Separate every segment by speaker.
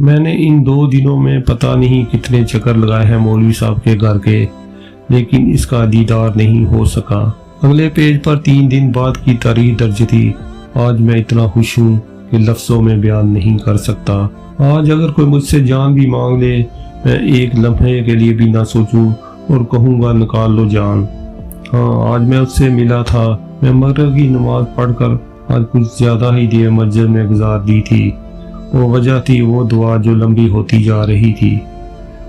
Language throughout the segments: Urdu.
Speaker 1: میں نے ان 2 دنوں میں پتہ نہیں کتنے چکر لگائے ہیں مولوی صاحب کے گھر کے، لیکن اس کا دیدار نہیں ہو سکا۔ اگلے پیج پر 3 دن بعد کی تاریخ درج تھی۔ آج میں اتنا خوش ہوں کہ لفظوں میں بیان نہیں کر سکتا۔ آج اگر کوئی مجھ سے جان بھی مانگ لے، میں ایک لمحے کے لیے بھی نہ سوچوں اور کہوں گا نکال لو جان۔ ہاں، آج میں اس سے ملا تھا۔ میں مغرب کی نماز پڑھ کر آج کچھ زیادہ ہی دیر مسجد میں گزار دی تھی۔ وہ وجہ تھی وہ دعا جو لمبی ہوتی جا رہی تھی۔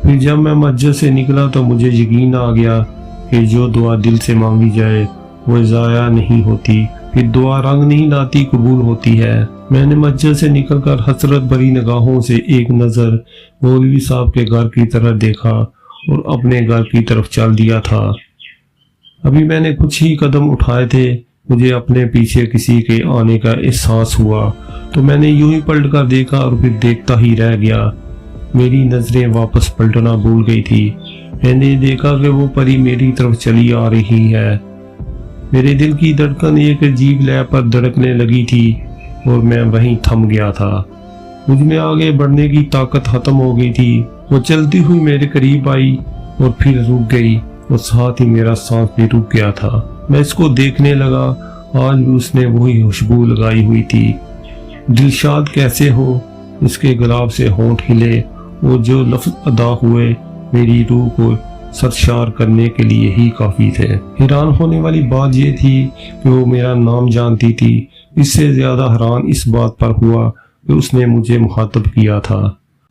Speaker 1: پھر جب میں مسجد سے نکلا تو مجھے یقین آ گیا کہ جو دعا دل سے مانگی جائے وہ ضائع نہیں ہوتی، پھر دعا رنگ نہیں لاتی، قبول ہوتی ہے۔ میں نے مسجد سے نکل کر حسرت بھری نگاہوں سے ایک نظر مولوی صاحب کے گھر کی طرف دیکھا اور اپنے گھر کی طرف چل دیا تھا۔ ابھی میں نے کچھ ہی قدم اٹھائے تھے، مجھے اپنے پیچھے کسی کے آنے کا احساس ہوا تو میں نے یوں ہی پلٹ کر دیکھا اور پھر دیکھتا ہی رہ گیا۔ میری نظریں واپس پلٹنا بھول گئی تھی۔ میں نے دیکھا کہ وہ پری میری طرف چلی آ رہی ہے۔ میرے دل کی دھڑکن ایک عجیب لے پر دھڑکنے لگی تھی اور میں وہیں تھم گیا تھا۔ مجھ میں آگے بڑھنے کی طاقت ختم ہو گئی تھی۔ وہ چلتی ہوئی میرے قریب آئی اور پھر رک گئی اور ساتھ ہی میرا سانس بھی رک گیا تھا۔ میں اس کو دیکھنے لگا۔ آج بھی اس نے وہی خوشبو لگائی ہوئی تھی۔ دلشاد کیسے ہو، اس کے گلاب سے ہونٹ ہلے اور جو لفظ ادا ہوئے میری روح کو سرشار کرنے کے لیے ہی کافی تھے۔ حیران ہونے والی بات یہ تھی کہ وہ میرا نام جانتی تھی۔ اس سے زیادہ حیران اس بات پر ہوا کہ اس نے مجھے مخاطب کیا تھا۔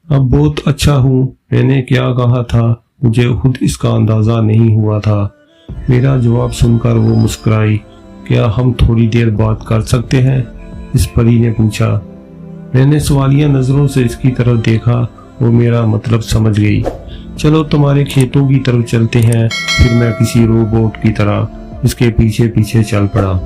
Speaker 1: اب بہت اچھا ہوں، میں نے کیا کہا تھا، مجھے خود اس کا اندازہ نہیں ہوا تھا۔ میرا جواب سن کر وہ مسکرائی۔ کیا ہم تھوڑی دیر بات کر سکتے ہیں؟ اس پری نے پوچھا۔ میں نے سوالیہ نظروں سے اس کی طرف دیکھا اور میرا مطلب سمجھ گئی۔ چلو تمہارے کھیتوں کی طرف چلتے ہیں۔ پھر میں کسی روبوٹ کی طرح اس کے پیچھے پیچھے چل پڑا۔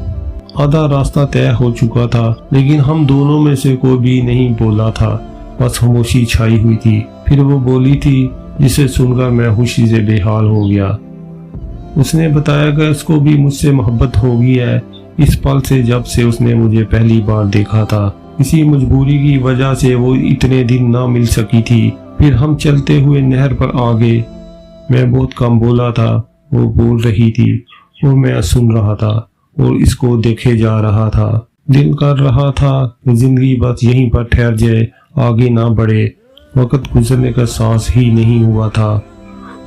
Speaker 1: آدھا راستہ طے ہو چکا تھا لیکن ہم دونوں میں سے کوئی بھی نہیں بولا تھا، بس خاموشی چھائی ہوئی تھی۔ پھر وہ بولی تھی جسے سن کر میں خوشی سے بے حال ہو گیا۔ اس نے بتایا کہ اس کو بھی مجھ سے محبت ہو گئی ہے اس پل سے جب سے اس نے مجھے پہلی بار دیکھا تھا۔ کسی مجبوری کی وجہ سے وہ اتنے دن نہ مل سکی تھی۔ پھر ہم چلتے ہوئے نہر پر آگے۔ میں بہت کم بولا تھا، وہ بول رہی تھی اور میں سن رہا تھا اور اس کو دیکھے جا رہا تھا۔ دل کر رہا تھا کہ زندگی بس یہیں پر ٹھہر جائے، آگے نہ بڑھے۔ وقت گزرنے کا سانس ہی نہیں ہوا تھا۔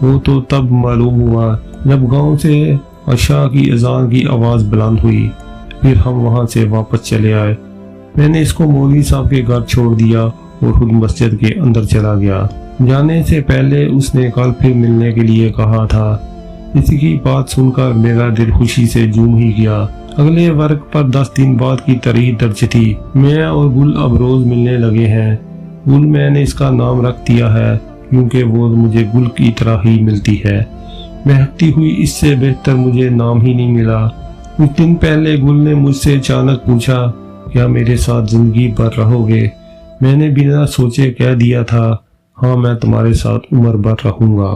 Speaker 1: وہ تو تب معلوم ہوا جب گاؤں سے عشاء کی اذان کی آواز بلند ہوئی۔ پھر ہم وہاں سے واپس چلے آئے۔ میں نے اس کو مولوی صاحب کے گھر چھوڑ دیا اور خود مسجد کے اندر چلا گیا۔ جانے سے پہلے اس نے کل پھر ملنے کے لیے کہا تھا۔ اس کی بات سن کر میرا دل خوشی سے جھوم ہی گیا۔ اگلے ورق پر 10 دن بعد کی تاریخ درج تھی۔ میں اور گل اب روز ملنے لگے ہیں۔ گل میں نے اس کا نام رکھ دیا ہے کیونکہ وہ مجھے گل کی طرح ہی ملتی ہے۔ مہکتی ہوئی اس سے بہتر مجھے نام ہی نہیں ملا۔ کچھ دن پہلے گل نے مجھ سے اچانک پوچھا کیا میرے ساتھ زندگی بھر رہو گے؟ میں نے بنا سوچے کہہ دیا تھا ہاں، میں تمہارے ساتھ عمر بھر رہوں گا۔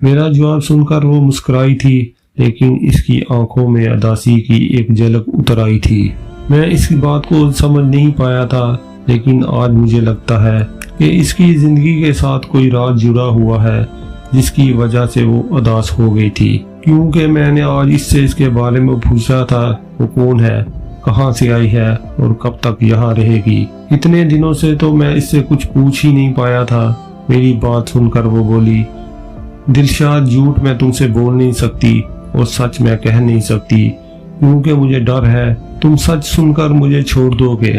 Speaker 1: میرا جواب سن کر وہ مسکرائی تھی لیکن اس کی آنکھوں میں اداسی کی ایک جھلک اتر آئی تھی۔ میں اس بات کو سمجھ نہیں پایا تھا لیکن آج مجھے لگتا ہے کہ اس کی زندگی کے ساتھ کوئی راز جڑا ہوا ہے جس کی وجہ سے وہ اداس ہو گئی تھی، کیونکہ میں نے آج اس سے اس کے بارے میں پوچھا تھا وہ کون ہے، کہاں سے آئی ہے اور کب تک یہاں رہے گی۔ اتنے دنوں سے تو میں اس سے کچھ پوچھ ہی نہیں پایا تھا۔ میری بات سن کر وہ بولی دلشاد، جھوٹ میں تم سے بول نہیں سکتی اور سچ میں کہہ نہیں سکتی کیونکہ مجھے ڈر ہے تم سچ سن کر مجھے چھوڑ دو گے،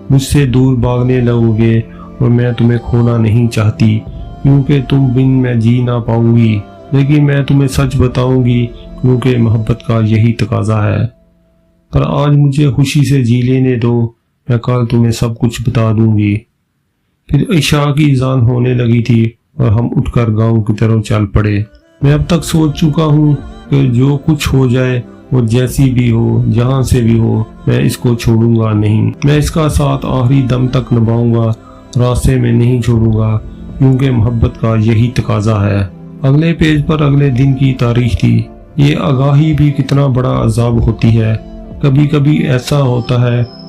Speaker 1: مجھ سے دور بھاگنے لگو گے اور میں تمہیں کھونا نہیں چاہتی کیونکہ تم بن میں جی نہ پاؤں گی، لیکن میں تمہیں سچ بتاؤں گی کیونکہ محبت کا یہی تقاضا ہے۔ پر آج مجھے خوشی سے جی لینے دو، میں کل تمہیں سب کچھ بتا دوں گی۔ پھر عشاء کی اذان ہونے لگی تھی اور ہم اٹھ کر گاؤں کی طرف چل پڑے۔ میں اب تک سوچ چکا ہوں کہ جو کچھ ہو جائے وہ جیسی بھی ہو، جہاں سے بھی ہو، میں اس کو چھوڑوں گا نہیں۔ میں اس کا ساتھ آخری دم تک نبھاؤں گا، راستے میں نہیں چھوڑوں گا کیونکہ محبت کا یہی تقاضا ہے۔ اگلے پیج پر اگلے دن کی تاریخ تھی۔ یہ آگاہی بھی کتنا بڑا عذاب ہوتی ہے۔ کبھی کبھی ایسا ہوتا ہے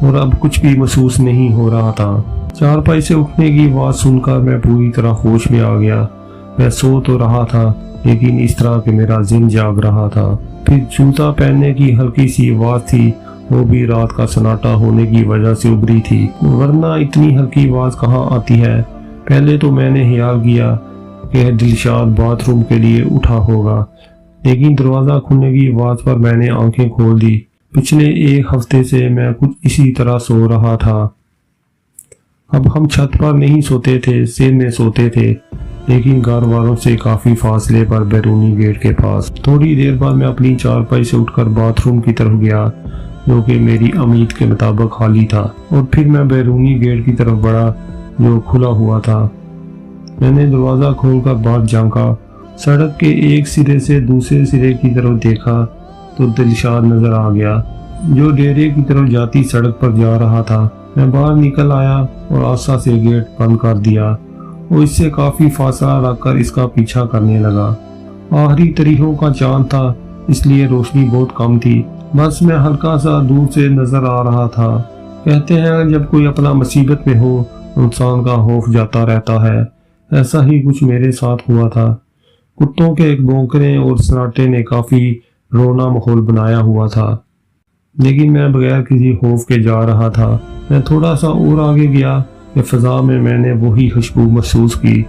Speaker 1: اور اب کچھ بھی محسوس نہیں ہو رہا تھا۔ چارپائی سے اٹھنے کی آواز سن کر میں پوری طرح ہوش میں آ گیا۔ میں سو تو رہا تھا لیکن اس طرح کہ میرا ذہن جاگ رہا تھا۔ پھر جوتا پہننے کی ہلکی سی آواز تھی، وہ بھی رات کا سناٹا ہونے کی وجہ سے ابھری تھی، ورنہ اتنی ہلکی آواز کہاں آتی ہے۔ پہلے تو میں نے خیال کیا کہ دلشاد باتھ روم کے لیے اٹھا ہوگا، لیکن دروازہ کھلنے کی آواز پر میں نے آنکھیں کھول دی۔ پچھلے ایک ہفتے سے میں کچھ اسی طرح سو رہا تھا۔ اب ہم چھت پر نہیں سوتے تھے، سین میں سوتے تھے، لیکن گھر والوں سے کافی فاصلے پر بیرونی گیٹ کے پاس۔ تھوڑی دیر بعد میں اپنی چارپائی سے اٹھ کر باتھ روم کی طرف گیا، جو کہ میری امید کے مطابق خالی تھا، اور پھر میں بیرونی گیٹ کی طرف بڑھا جو کھلا ہوا تھا۔ میں نے دروازہ کھول کر باہر جھانکا، سڑک کے ایک سرے سے دوسرے سرے کی طرف دیکھا تو دلشاد نظر آ گیا، جو ڈیرے کی طرف جاتی سڑک پر جا رہا تھا۔ میں باہر نکل آیا اور آسا سے گیٹ بند کر دیا، وہ اس سے کافی فاصلہ رکھ کر اس کا پیچھا کرنے لگا۔ آخری تاریخوں کا چاند تھا، اس لیے روشنی بہت کم تھی، بس میں ہلکا سا دور سے نظر آ رہا تھا۔ کہتے ہیں جب کوئی اپنا مصیبت میں ہو انسان کا خوف جاتا رہتا ہے، ایسا ہی کچھ میرے ساتھ ہوا تھا۔ کتوں کے ایک بھونکنے اور سناٹے نے کافی رونا ماحول بنایا ہوا تھا، لیکن میں بغیر کسی خوف کے جا رہا تھا۔ میں تھوڑا سا اور آگے گیا کہ فضا میں نے وہی خوشبو محسوس کی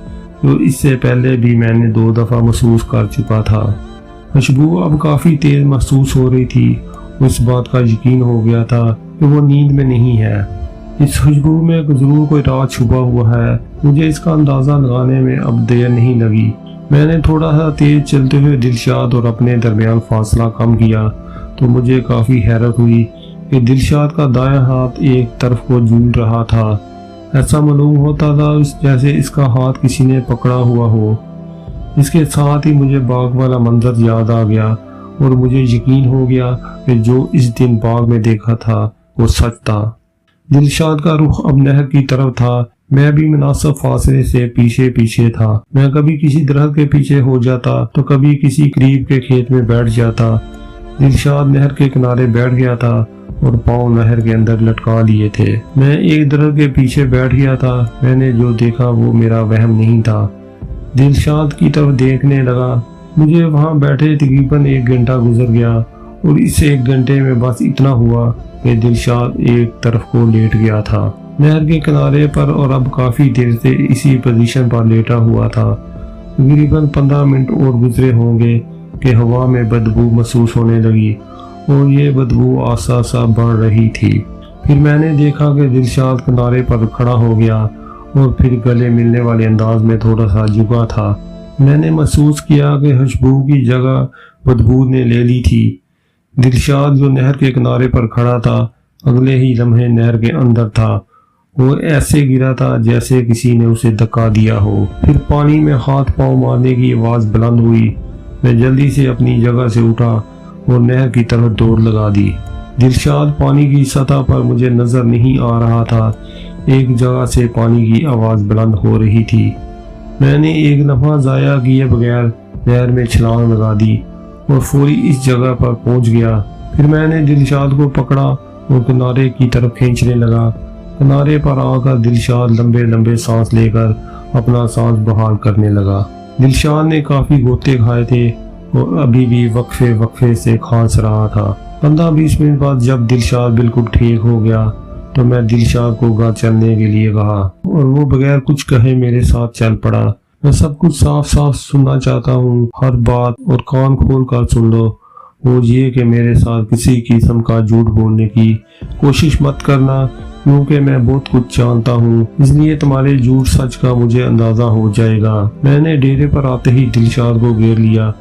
Speaker 1: جو اس سے پہلے بھی میں نے 2 دفعہ محسوس کر چکا تھا۔ خوشبو اب کافی تیز محسوس ہو رہی تھی، اس بات کا یقین ہو گیا تھا کہ وہ نیند میں نہیں ہے۔ اس خوشبو میں ضرور کوئی راز چھپا ہوا ہے، مجھے اس کا اندازہ لگانے میں اب دیر نہیں لگی۔ میں نے تھوڑا سا تیز چلتے ہوئے دلشاد اور اپنے درمیان فاصلہ کم کیا تو مجھے کافی حیرت ہوئی کہ دلشاد کا دایاں ہاتھ ایک طرف کو جھول رہا تھا۔ ایسا معلوم ہوتا تھا جیسے اس کا ہاتھ کسی نے پکڑا ہوا ہو۔ اس کے ساتھ ہی مجھے باغ والا منظر یاد آ گیا اور مجھے یقین ہو گیا کہ جو اس دن باغ میں دیکھا تھا وہ سچ تھا۔ دلشاد کا رخ اب نہر کی طرف تھا، میں بھی مناسب فاصلے سے پیچھے پیچھے تھا۔ میں کبھی کسی درخت کے پیچھے ہو جاتا تو کبھی کسی قریب کے کھیت میں بیٹھ جاتا۔ دلشاد نہر کے کنارے بیٹھ گیا تھا اور پاؤں نہر کے اندر لٹکا لیے تھے۔ میں ایک درخت کے پیچھے بیٹھ گیا تھا۔ میں نے جو دیکھا وہ میرا وہم نہیں تھا۔ دلشاد کی طرف دیکھنے لگا۔ مجھے وہاں بیٹھے تقریباً 1 گھنٹہ گزر گیا اور اس 1 گھنٹے میں بس اتنا ہوا کہ دلشاد ایک طرف کو لیٹ گیا تھا نہر کے کنارے پر، اور اب کافی دیر سے اسی پوزیشن پر لیٹا ہوا تھا۔ تقریباً 15 منٹ اور گزرے ہوں گے کہ ہوا میں بدبو محسوس ہونے لگی اور یہ بدبو آہستہ آہستہ بڑھ رہی تھی۔ پھر میں نے دیکھا کہ دلشاد کنارے پر کھڑا ہو گیا اور پھر گلے ملنے والے انداز میں تھوڑا سا جھکا تھا۔ میں نے محسوس کیا کہ خوشبو کی جگہ بدبو نے لے لی تھی۔ دلشاد جو نہر کے کنارے پر کھڑا تھا اگلے ہی لمحے نہر کے اندر تھا۔ وہ ایسے گرا تھا جیسے کسی نے اسے دھکا دیا ہو۔ پھر پانی میں ہاتھ پاؤں مارنے کی آواز بلند ہوئی۔ میں جلدی سے اپنی جگہ سے اٹھا اور نہر کی طرف دوڑ لگا دی۔ دلشاد پانی کی سطح پر مجھے نظر نہیں آ رہا تھا، ایک جگہ سے پانی کی آواز بلند ہو رہی تھی۔ میں نے ایک لمحہ ضائع کیے بغیر نہر میں چھلانگ لگا دی اور فوری اس جگہ پر پہنچ گیا۔ پھر میں نے دلشاد کو پکڑا اور کنارے کی طرف کھینچنے لگا۔ کنارے پر آ کر دلشاد لمبے لمبے سانس لے کر اپنا سانس بحال کرنے لگا۔ دلشاد نے کافی گوتے کھائے تھے اور ابھی بھی وقفے وقفے سے کھانس رہا تھا۔ 15-20 منٹ بعد جب دلشاد بالکل ٹھیک ہو گیا تو میں دلشاد کو گھر چلنے کے لیے کہا اور وہ بغیر کچھ کہے میرے ساتھ چل پڑا۔ میں سب کچھ صاف صاف سننا چاہتا ہوں، ہر بات، اور کان کھول کر سن لو۔ وہ یہ کہ میرے ساتھ کسی قسم کا جھوٹ بولنے کی کوشش مت کرنا، کیونکہ میں بہت کچھ جانتا ہوں، اس لیے تمہارے جھوٹ سچ کا مجھے اندازہ ہو جائے گا۔ میں نے ڈیرے پر آتے ہی دلشاد کو گھیر لیا۔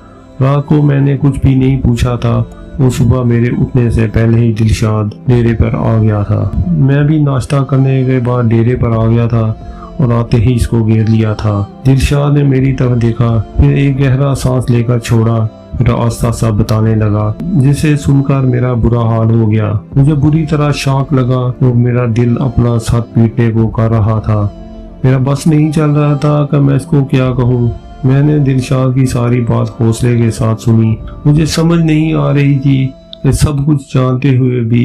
Speaker 1: رات کو میں نے کچھ بھی نہیں پوچھا تھا، وہ صبح میرے اٹھنے سے پہلے ہی دلشاد ڈیرے پر آ گیا تھا۔ میں بھی ناشتہ کرنے کے بعد ڈیرے پر آ گیا تھا اور آتے ہی اس کو گھیر لیا تھا۔ دلشاد نے میری طرف دیکھا، پھر ایک گہرا سانس لے کر چھوڑا، پھر آہستہ آہستہ بتانے لگا، جسے سن کر میرا برا حال ہو گیا۔ مجھے بری طرح شاک لگا اور میرا دل اپنا ساتھ پیٹنے کو کر رہا تھا۔ میرا بس نہیں چل رہا تھا کہ میں اس کو کیا کہوں۔ میں نے دلشاد کی ساری بات حوصلے کے ساتھ سنی۔ مجھے سمجھ نہیں آ رہی تھی کہ سب کچھ جانتے ہوئے بھی